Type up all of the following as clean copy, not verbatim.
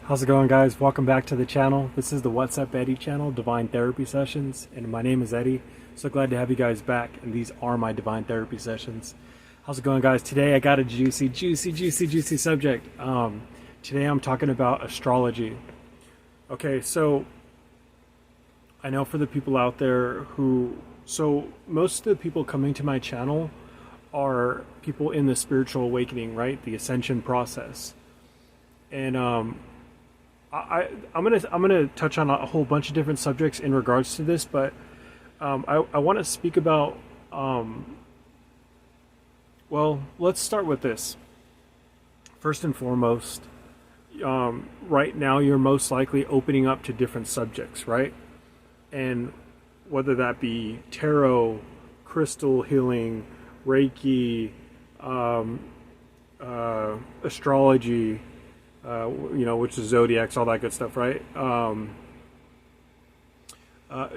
How's it going, guys? Welcome back to the channel. This is the What's Up Eddie channel, Divine Therapy Sessions, and my name is Eddie. So glad to have you guys back, and these are my Divine Therapy Sessions. How's it going, guys? Today I got a juicy subject. Today I'm talking about astrology. Okay, so I know for the people out there so most of the people coming to my channel are people in the spiritual awakening, right? The Ascension process. And I'm gonna touch on a whole bunch of different subjects in regards to this, but I want to speak about well, let's start with this. First and foremost, right now you're most likely opening up to different subjects, right? And whether that be tarot, crystal healing, Reiki, astrology, which is zodiacs, all that good stuff, right?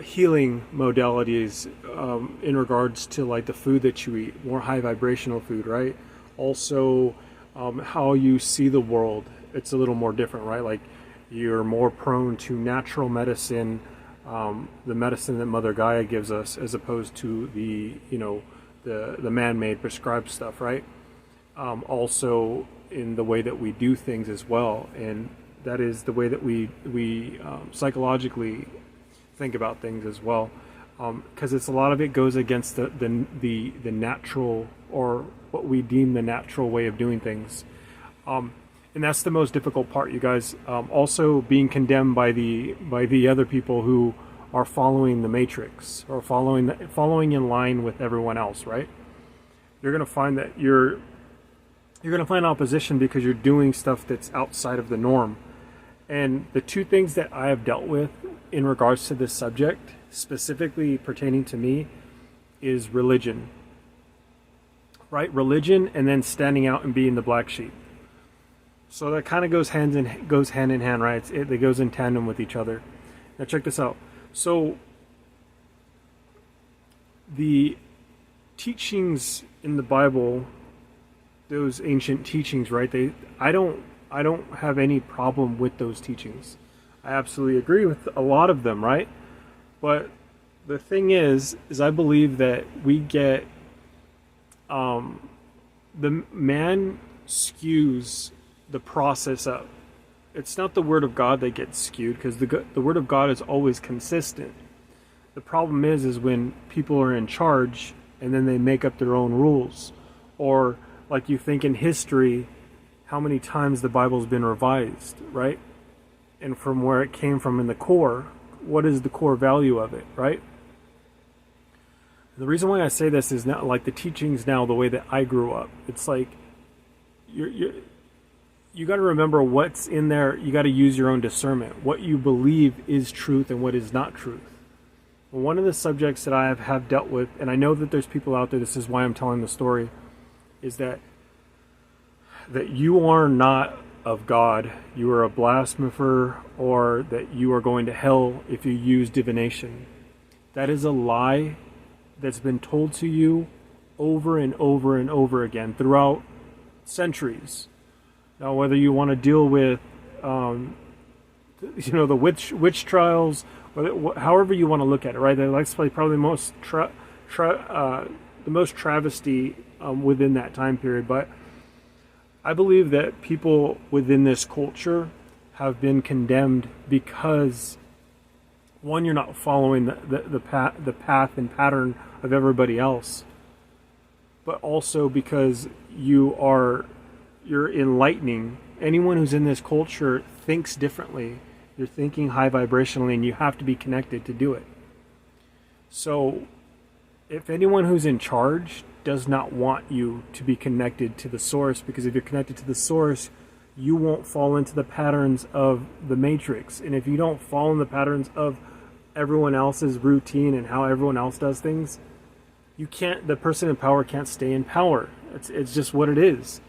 Healing modalities in regards to like the food that you eat, more high vibrational food, right? Also, how you see the world, it's a little more different, right? Like you're more prone to natural medicine, the medicine that Mother Gaia gives us, as opposed to the man-made prescribed stuff, right? Also in the way that we do things as well, and that is the way that we psychologically think about things as well, because it's a lot of it goes against the natural, or what we deem the natural way of doing things, and that's the most difficult part, you guys. Also being condemned by the other people who are following the matrix, or following in line with everyone else, right? You're going to find that you're going to find opposition because you're doing stuff that's outside of the norm. And the two things that I have dealt with in regards to this subject, specifically pertaining to me, is religion. Right? Religion, and then standing out and being the black sheep. So that kind of goes hand in hand, right? It goes in tandem with each other. Now check this out. So the teachings in the Bible, those ancient teachings, right? I don't have any problem with those teachings. I absolutely agree with a lot of them, right? But the thing is I believe that we get the man skews the process up. It's not the Word of God that gets skewed, because the Word of God is always consistent. The problem is when people are in charge and then they make up their own rules, or like you think in history, how many times the Bible's been revised, right? And from where it came from in the core, what is the core value of it, right? The reason why I say this is not like the teachings now, the way that I grew up. It's like you got to remember what's in there. You got to use your own discernment. What you believe is truth and what is not truth. One of the subjects that I have dealt with, and I know that there's people out there, this is why I'm telling the story, is that you are not of God. You are a blasphemer, or that you are going to hell if you use divination. That is a lie that's been told to you over and over and over again throughout centuries. Now, whether you want to deal with the witch trials, or however you want to look at it, right? That's probably the most travesty within that time period. But I believe that people within this culture have been condemned because, one, you're not following the path and pattern of everybody else, but also because you're enlightening. Anyone who's in this culture thinks differently. You're thinking high vibrationally, and you have to be connected to do it. So if anyone who's in charge does not want you to be connected to the source, because if you're connected to the source, you won't fall into the patterns of the matrix. And if you don't fall in the patterns of everyone else's routine and how everyone else does things, the person in power can't stay in power. It's just what it is.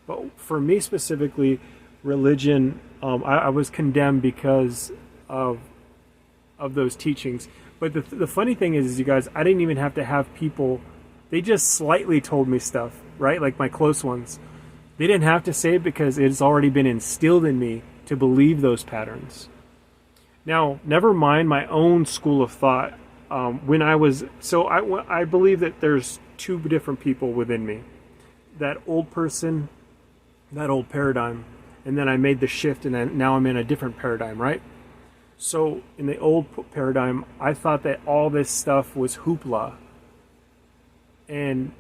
But for me specifically, religion, I was condemned because of those teachings. But the funny thing is, you guys, I didn't even have to have people. They just slightly told me stuff, right? Like my close ones. They didn't have to say it because it's already been instilled in me to believe those patterns. Now, never mind my own school of thought. I believe that there's two different people within me. That old person, that old paradigm, and then I made the shift, and then now I'm in a different paradigm, right? So in the old paradigm, I thought that all this stuff was hoopla, and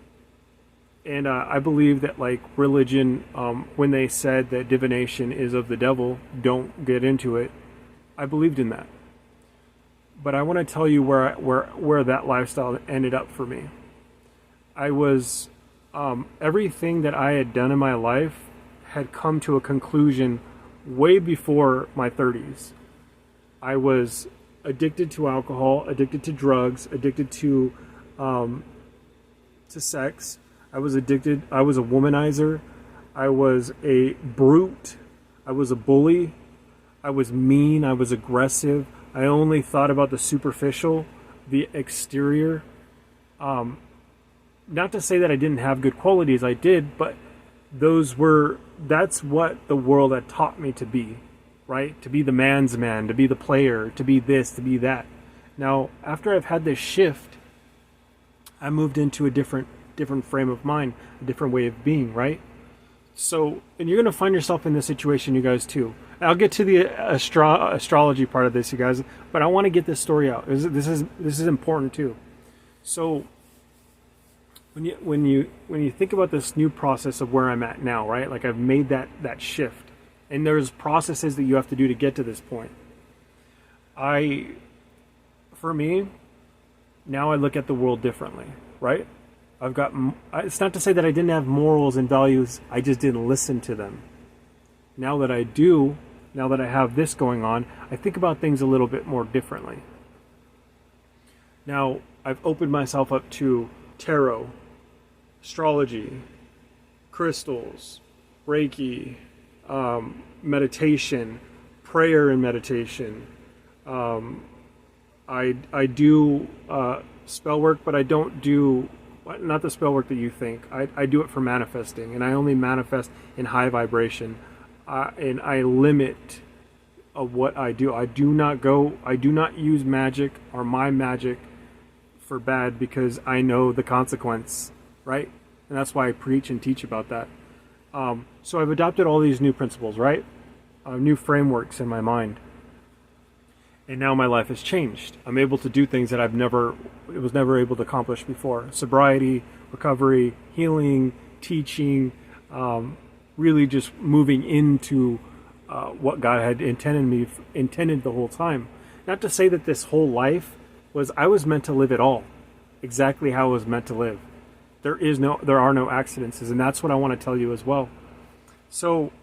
I believe that, like, religion, when they said that divination is of the devil, don't get into it, I believed in that. But I want to tell you where that lifestyle ended up for me. I was everything that I had done in my life had come to a conclusion way before my 30s. I was addicted to alcohol, addicted to drugs, addicted to sex. I was addicted. I was a womanizer. I was a brute. I was a bully. I was mean. I was aggressive. I only thought about the superficial, the exterior. Not to say that I didn't have good qualities. I did, but that's what the world had taught me to be, right? To be the man's man, to be the player, to be this, to be that. Now, after I've had this shift, I moved into a different frame of mind, a different way of being, right? So, and you're going to find yourself in this situation, you guys, too. I'll get to the astrology part of this, you guys, but I want to get this story out. This is important too. So, when you think about this new process of where I'm at now, right? Like, I've made that shift, and there's processes that you have to do to get to this point. For me, now I look at the world differently, right? It's not to say that I didn't have morals and values, I just didn't listen to them. Now that I do, now that I have this going on, I think about things a little bit more differently. Now, I've opened myself up to tarot, astrology, crystals, Reiki, meditation, prayer and meditation. I do spell work, but I don't do, not the spell work that you think. I do it for manifesting, and I only manifest in high vibration. And I limit what I do. I do not use magic or my magic for bad, because I know the consequence, right? And that's why I preach and teach about that. So I've adopted all these new principles, right? New frameworks in my mind. And now my life has changed. I'm able to do things that I was never able to accomplish before. Sobriety, recovery, healing, teaching, really just moving into what God had intended the whole time. Not to say that this whole life I was meant to live it all, exactly how I was meant to live. There are no accidents, and that's what I want to tell you as well. So,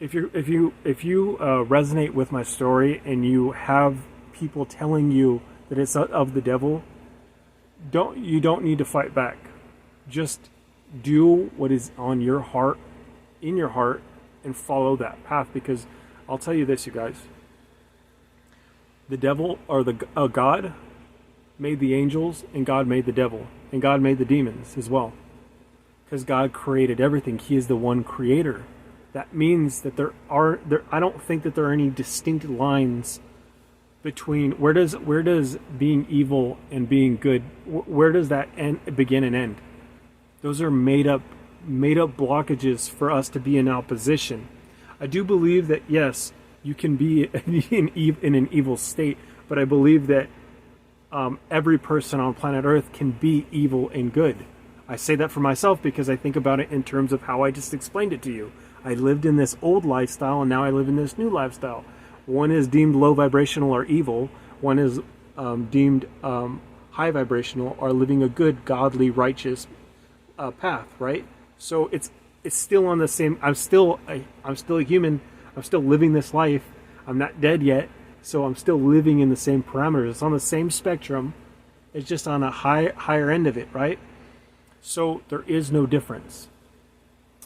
if you resonate with my story and you have people telling you that it's of the devil, you don't need to fight back. Just do what is on your heart, in your heart, and follow that path. Because I'll tell you this, you guys, the devil, or God made the angels, and God made the devil, and God made the demons as well, because God created everything. He is the one creator. That means that I don't think that there are any distinct lines between where does being evil and being good, where does that begin and end? Those are made up blockages for us to be in opposition. I do believe that, yes, you can be in an evil state, but I believe that every person on planet Earth can be evil and good. I say that for myself because I think about it in terms of how I just explained it to you. I lived in this old lifestyle, and now I live in this new lifestyle. One is deemed low vibrational or evil. One is deemed high vibrational, or living a good, godly, righteous path, right? So it's still on the same. I'm still a human. I'm still living this life. I'm not dead yet, so I'm still living in the same parameters. It's on the same spectrum. It's just on a higher end of it, right? So there is no difference.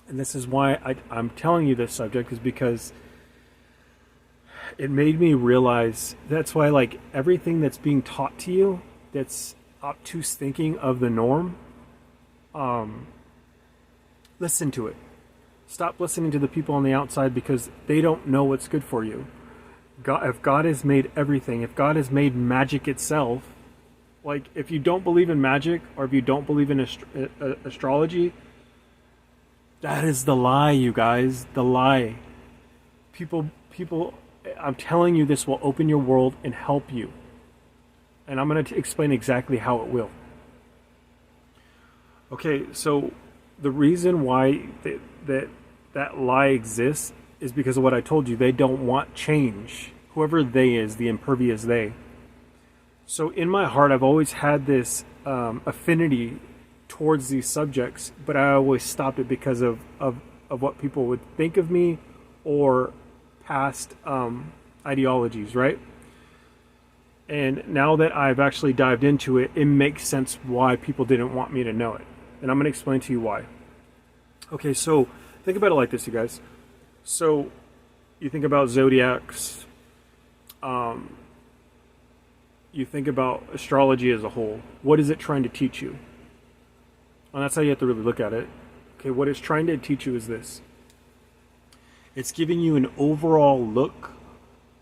And this is why I'm telling you this subject, is because it made me realize, that's why, like, everything that's being taught to you, that's obtuse thinking of the norm, listen to it. Stop listening to the people on the outside because they don't know what's good for you. God, if God has made everything, if God has made magic itself, like if you don't believe in magic or if you don't believe in astrology, that is the lie, you guys. The lie. People, I'm telling you, this will open your world and help you. And I'm going to explain exactly how it will. Okay, so the reason why that lie exists is because of what I told you. They don't want change. Whoever they is, the impervious they. So in my heart, I've always had this affinity towards these subjects, but I always stopped it because of what people would think of me or past ideologies, right? And now that I've actually dived into it, it makes sense why people didn't want me to know it. And I'm going to explain to you why. Okay, so think about it like this, you guys. So you think about zodiacs, you think about astrology as a whole. What is it trying to teach you? And that's how you have to really look at it. Okay, what it's trying to teach you is this. It's giving you an overall look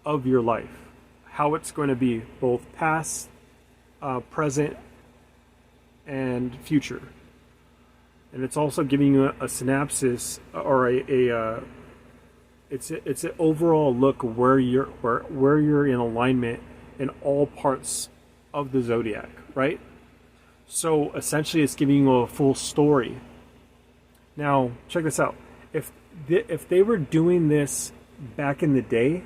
of your life. How it's going to be both past, present, and future. And it's also giving you a synopsis or it's an overall look where you're in alignment in all parts of the zodiac, right? So essentially it's giving you a full story. Now, check this out. If they were doing this back in the day,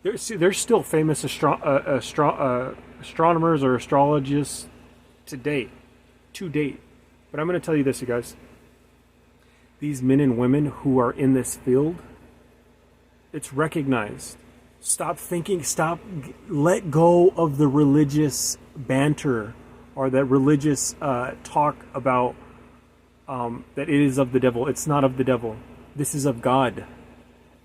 there's still famous astronomers or astrologists to date. But I'm going to tell you this, you guys. These men and women who are in this field, it's recognized. Let go of the religious banter or that religious talk about that it is of the devil. It's not of the devil. This is of God.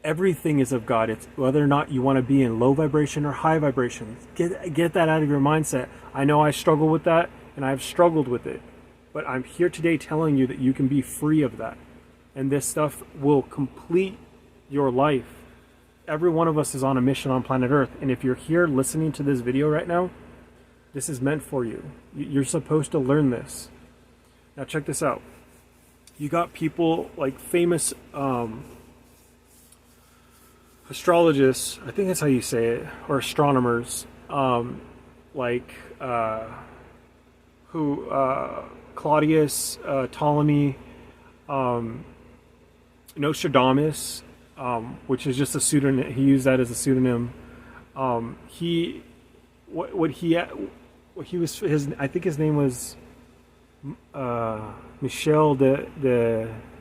Everything is of God. It's whether or not you want to be in low vibration or high vibration. Get that out of your mindset. I know I struggle with that, and I've struggled with it. But I'm here today telling you that you can be free of that. And this stuff will complete your life. Every one of us is on a mission on planet Earth. And if you're here listening to this video right now, this is meant for you. You're supposed to learn this. Now check this out. You got people like famous astrologists, I think that's how you say it, or astronomers, Claudius, Ptolemy, Nostradamus, which is just a pseudonym. He used that as a pseudonym. I think his name was Michel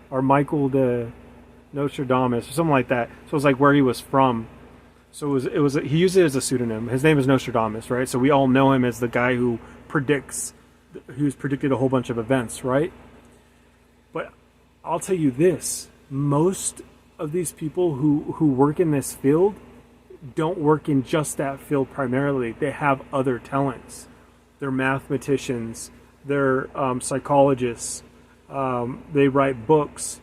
or Michael de Nostradamus or something like that. So it was like where he was from. So he used it as a pseudonym. His name is Nostradamus, right? So we all know him as the guy who's predicted a whole bunch of events, right? But I'll tell you this, most of these people who work in this field don't work in just that field primarily. They have other talents. They're mathematicians, they're psychologists, they write books.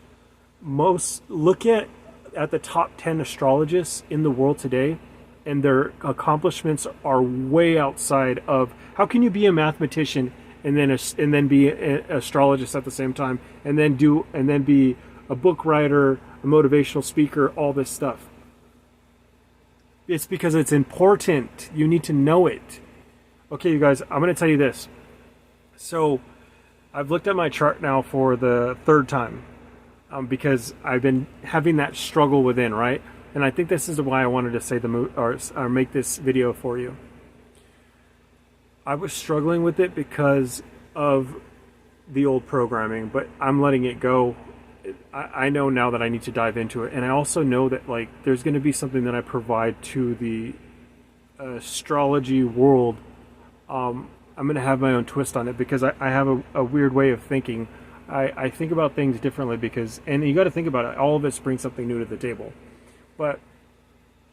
Look at the top 10 astrologists in the world today, and their accomplishments are way outside of. How can you be a mathematician and then be an astrologist at the same time, and then be a book writer, a motivational speaker, all this stuff? It's because it's important. You need to know it. Okay, you guys, I'm going to tell you this. So I've looked at my chart now for the third time because I've been having that struggle within, right? And I think this is why I wanted to say or make this video for you. I was struggling with it because of the old programming, but I'm letting it go. I know now that I need to dive into it, and I also know that like there's going to be something that I provide to the astrology world. I'm going to have my own twist on it because I have a weird way of thinking. I think about things differently and you got to think about it. All of it brings something new to the table. But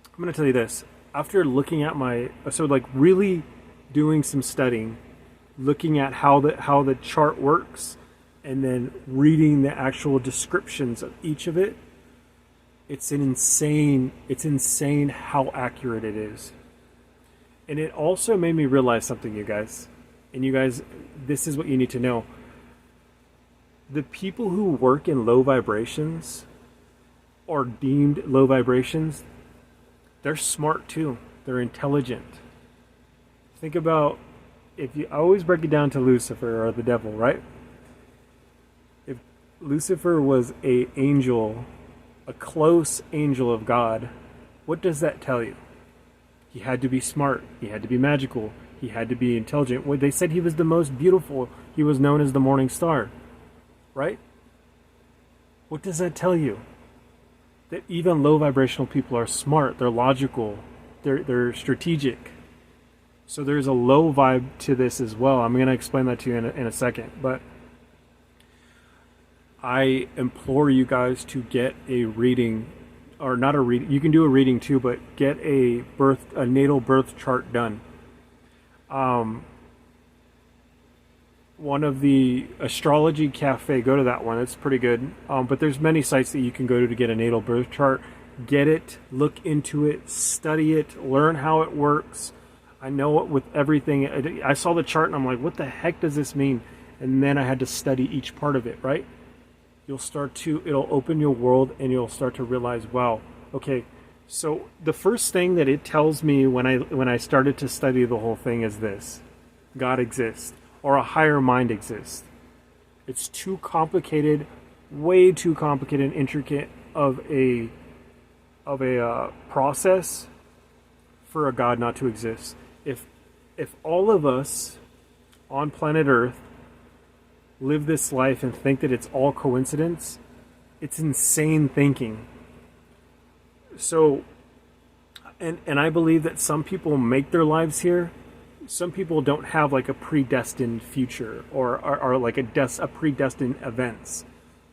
I'm going to tell you this. After looking at really doing some studying, looking at how the chart works, and then reading the actual descriptions of each of it, it's insane how accurate it is. And it also made me realize something, you guys. And you guys, this is what you need to know. The people who work in low vibrations, or deemed low vibrations, they're smart too. They're intelligent. Think about, if you, I always break it down to Lucifer or the devil, right? If Lucifer was a angel, a close angel of God, what does that tell you? He had to be smart. He had to be magical. He had to be intelligent. Well, they said he was the most beautiful. He was known as the morning star, right? What does that tell you? That even low vibrational people are smart. They're logical. They're strategic. So there's a low vibe to this as well. I'm going to explain that to you in a second. But I implore you guys to get a reading, or not a reading. You can do a reading too, but get a natal birth chart done. One of the Astrology Cafe, go to that one. It's pretty good. But there's many sites that you can go to get a natal birth chart. Get it, look into it, study it, learn how it works. I know it with everything. I saw the chart and I'm like, what the heck does this mean? And then I had to study each part of it, right? It'll open your world and you'll start to realize, wow, okay. So the first thing that it tells me when I started to study the whole thing is this: God exists, or a higher mind exists. It's too complicated, way too complicated and intricate of a process for a God not to exist. If all of us on planet Earth live this life and think that it's all coincidence, it's insane thinking. So, and I believe that some people make their lives here. Some people don't have like a predestined future or like a predestined events.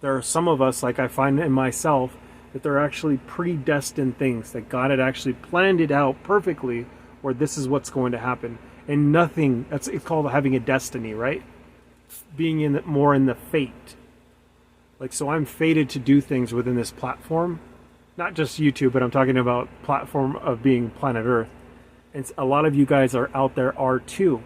There are some of us, like I find in myself, that they're actually predestined things, that God had actually planned it out perfectly, where this is what's going to happen. And nothing, it's called having a destiny, right? Being more in the fate. Like, so I'm fated to do things within this platform, not just YouTube, but I'm talking about platform of being planet Earth. And a lot of you guys are out there are too.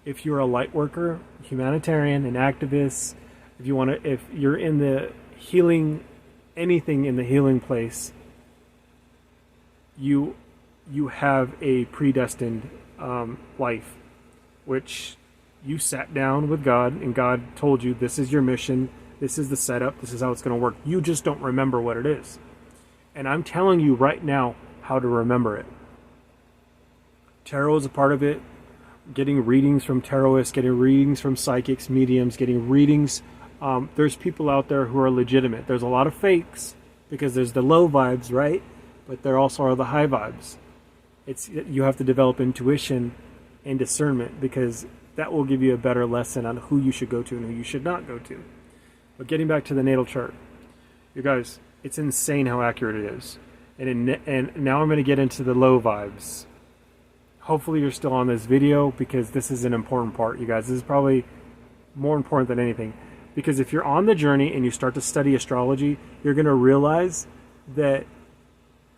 If you're a light worker, humanitarian, an activist, if you're in the healing, anything in the healing place, you have a predestined life, which you sat down with God and God told you this is your mission, this is the setup, this is how it's going to work. You just don't remember what it is. And I'm telling you right now how to remember it. Tarot is a part of it. Getting readings from tarotists, getting readings from psychics, mediums, getting readings. There's people out there who are legitimate. There's a lot of fakes because there's the low vibes, right? But there also are the high vibes. You have to develop intuition and discernment, because that will give you a better lesson on who you should go to and who you should not go to. But getting back to the natal chart, you guys, it's insane how accurate it is. And now I'm going to get into the low vibes. Hopefully you're still on this video, because this is an important part, you guys. This is probably more important than anything. Because if you're on the journey and you start to study astrology, you're going to realize that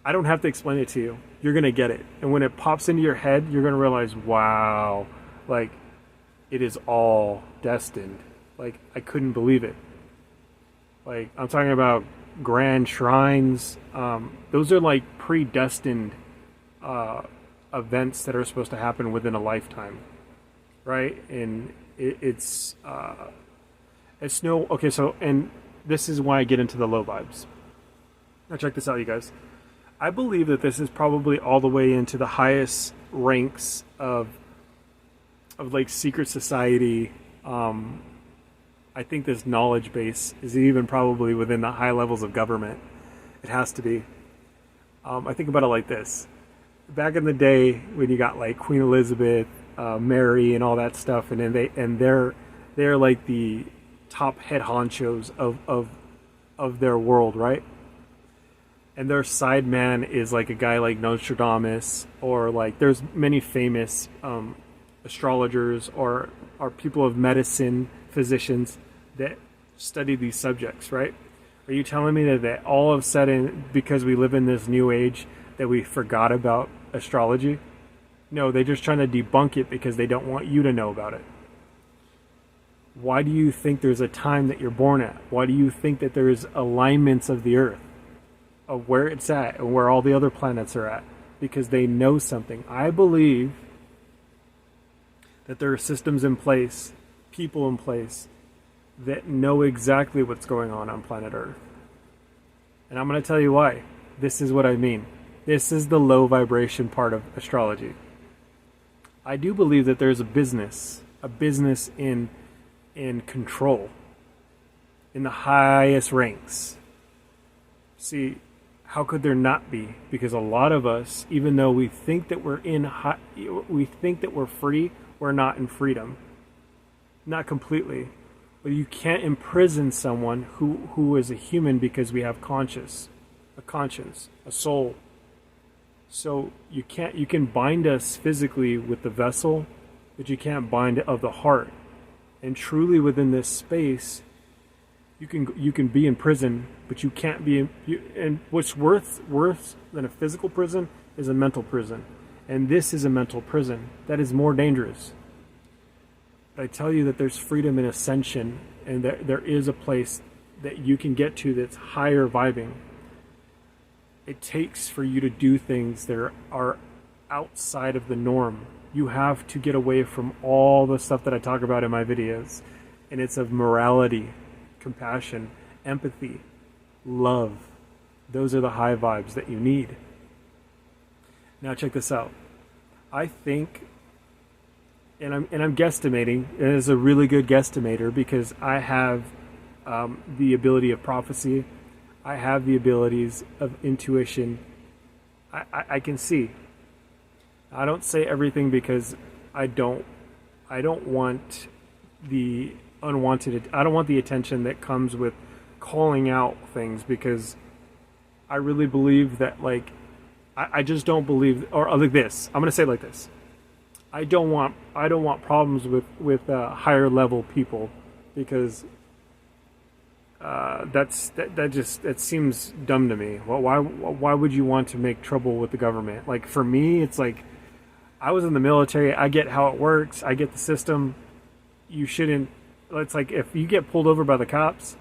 I don't have to explain it to you. You're going to get it. And when it pops into your head, you're going to realize, wow, like, it is all destined. Like, I couldn't believe it. Like, I'm talking about grand shrines. Those are like predestined events that are supposed to happen within a lifetime, right? And it's no, okay, so, and this is why I get into the low vibes. Now check this out, you guys. I believe that this is probably all the way into the highest ranks of like secret society. I think this knowledge base is even probably within the high levels of government. It has to be. I think about it like this. Back in the day when you got like Queen Elizabeth, Mary and all that stuff, and then they're like the top head honchos of their world, right? And their side man is like a guy like Nostradamus, or like there's many famous astrologers or people of medicine, physicians, that study these subjects, right? Are you telling me that all of a sudden, because we live in this new age, that we forgot about astrology? No, they're just trying to debunk it because they don't want you to know about it. Why do you think there's a time that you're born at? Why do you think that there's alignments of the earth, of where it's at and where all the other planets are at? Because they know something. I believe that there are systems in place, people in place, that know exactly what's going on planet Earth. And I'm going to tell you why. This is what I mean. This is the low vibration part of astrology. I do believe that there's a business in control, in the highest ranks. See, how could there not be? Because a lot of us, even though we think that we think that we're free, we're not in freedom. Not completely. But you can't imprison someone who is a human because we have a conscience, a soul. So you can bind us physically with the vessel, but you can't bind of the heart. And truly within this space, you can be in prison, but you can't be and what's worse than a physical prison is a mental prison. And this is a mental prison that is more dangerous. But I tell you that there's freedom in Ascension, and there is a place that you can get to that's higher vibing. It takes for you to do things that are outside of the norm. You have to get away from all the stuff that I talk about in my videos. And it's of morality, compassion, empathy, love. Those are the high vibes that you need. Now check this out. I think, and I'm guesstimating, and it's a really good guesstimator because I have the ability of prophecy. I have the abilities of intuition. I can see. I don't say everything because I don't want the unwanted. I don't want the attention that comes with calling out things, because I really believe that, like, I just don't believe, or like this. I'm gonna say it like this. I don't want problems with higher level people, because that seems dumb to me. Why would you want to make trouble with the government? Like, for me, it's like, I was in the military. I get how it works. I get the system. You shouldn't. It's like, if you get pulled over by the cops,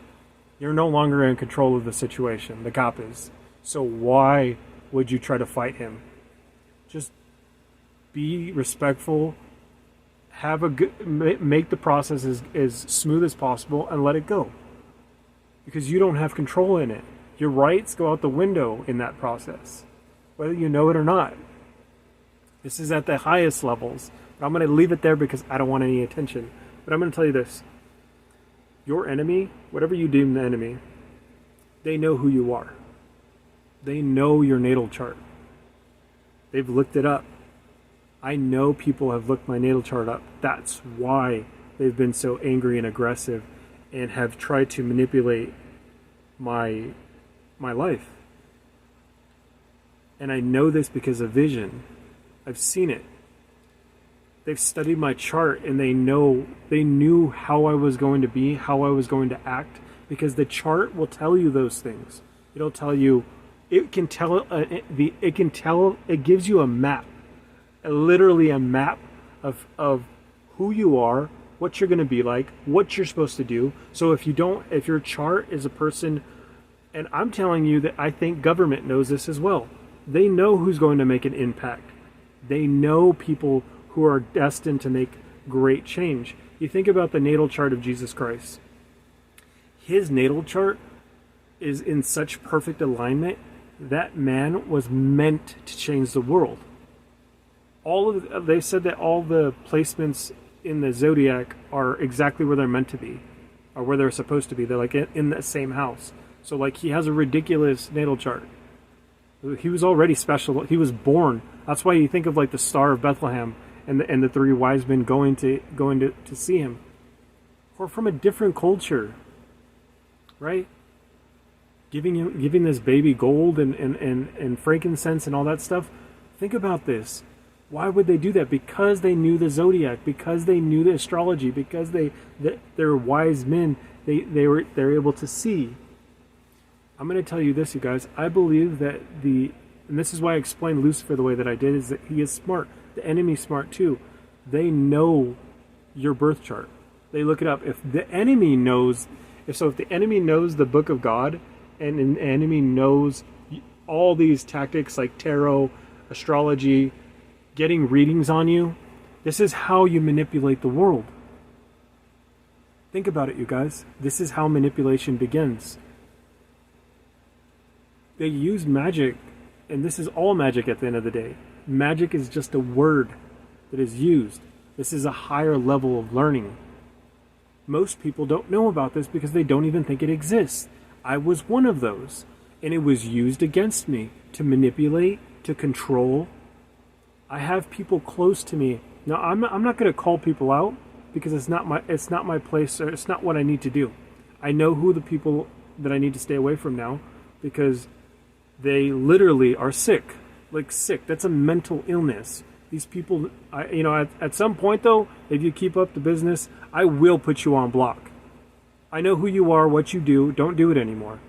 you're no longer in control of the situation. The cop is. So why would you try to fight him? Just be respectful. Make the process as smooth as possible and let it go. Because you don't have control in it. Your rights go out the window in that process, whether you know it or not. This is at the highest levels. But I'm going to leave it there because I don't want any attention. But I'm going to tell you this. Your enemy, whatever you deem the enemy, they know who you are. They know your natal chart. They've looked it up. I know people have looked my natal chart up. That's why they've been so angry and aggressive and have tried to manipulate my life. And I know this because of vision. I've seen it. They've studied my chart, and they knew how I was going to be, how I was going to act, because the chart will tell you those things. It'll tell you, it gives you a map, literally a map of who you are, what you're going to be like, what you're supposed to do. So if your chart is a person, and I'm telling you that I think government knows this as well. They know who's going to make an impact. They know people who are destined to make great change. You think about the natal chart of Jesus Christ. His natal chart is in such perfect alignment. That man was meant to change the world. They said that all the placements in the zodiac are exactly where they're meant to be, or where they're supposed to be. They're like in the same house. So like, he has a ridiculous natal chart. He was already special. He was born. That's why you think of like the Star of Bethlehem and the three wise men going to see him. Or from a different culture, right? Giving this baby gold and frankincense and all that stuff. Think about this. Why would they do that? Because they knew the zodiac, because they knew the astrology, because they're wise men, they're able to see. I'm going to tell you this, you guys. I believe that and this is why I explained Lucifer the way that I did, is that he is smart. The enemy's smart too. They know your birth chart. They look it up. If the enemy knows the book of God, and an enemy knows all these tactics like tarot, astrology, getting readings on you, this is how you manipulate the world. Think about it, you guys. This is how manipulation begins. They use magic, and this is all magic at the end of the day. Magic is just a word that is used. This is a higher level of learning. Most people don't know about this because they don't even think it exists. I was one of those, and it was used against me to manipulate, to control. I have people close to me. Now, I'm not going to call people out because it's not my place, or it's not what I need to do. I know who the people that I need to stay away from now, because they literally are sick. Like sick. That's a mental illness. These people, at some point though, if you keep up the business, I will put you on block. I know who you are, what you do. Don't do it anymore.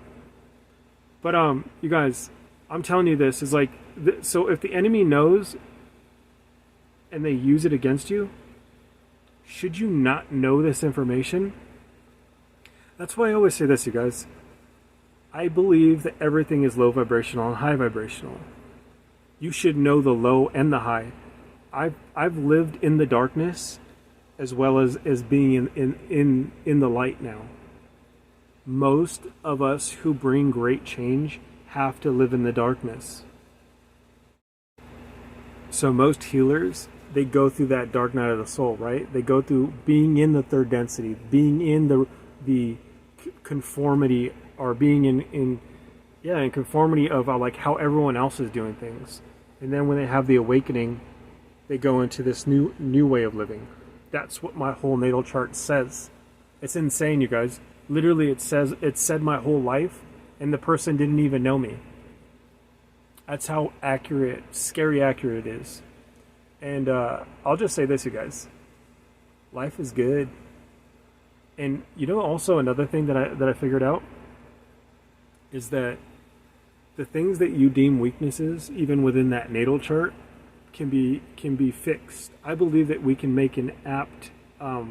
But you guys, I'm telling you this is like, so if the enemy knows and they use it against you, should you not know this information? That's why I always say this, you guys. I believe that everything is low vibrational and high vibrational. You should know the low and the high. I've lived in the darkness as well as being in the light now. Most of us who bring great change have to live in the darkness. So most healers, they go through that dark night of the soul, right? They go through being in the third density, being in the conformity, or being in conformity of like how everyone else is doing things. And then when they have the awakening, they go into this new way of living. That's what my whole natal chart says. It's insane, you guys. Literally, it said my whole life, and the person didn't even know me. That's how scary accurate it is. And I'll just say this, you guys. Life is good. And also another thing that I figured out is that the things that you deem weaknesses, even within that natal chart, can be fixed. I believe that we can make an apt, I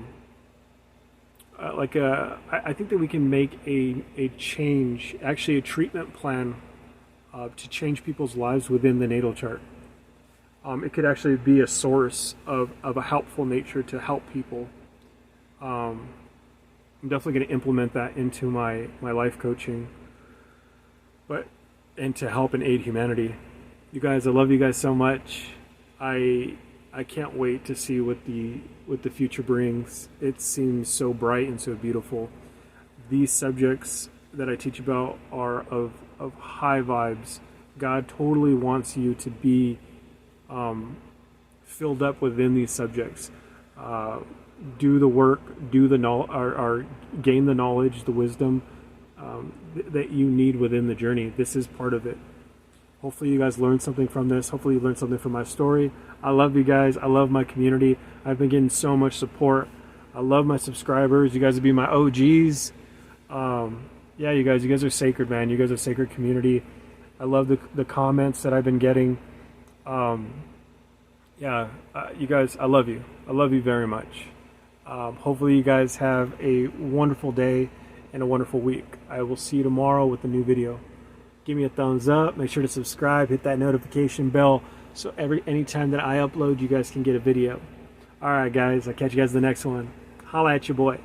think that we can make a change, actually a treatment plan to change people's lives within the natal chart. It could actually be a source of a helpful nature to help people. I'm definitely going to implement that into my life coaching, and to help and aid humanity. You guys, I love you guys so much. I can't wait to see what the future brings. It seems so bright and so beautiful. These subjects that I teach about are of high vibes. God totally wants you to be filled up within these subjects. Do the work, or gain the knowledge, the wisdom that you need within the journey. This is part of it. Hopefully you guys learned something from this. Hopefully you learned something from my story. I love you guys. I love my community. I've been getting so much support. I love my subscribers. You guys would be my OGs. Yeah, you guys are sacred, man. You guys are sacred community. I love the comments that I've been getting. You guys, I love you. I love you very much. Hopefully you guys have a wonderful day and a wonderful week. I will see you tomorrow with a new video. Give me a thumbs up. Make sure to subscribe. Hit that notification bell so anytime that I upload, you guys can get a video. All right, guys. I'll catch you guys in the next one. Holla at your boy.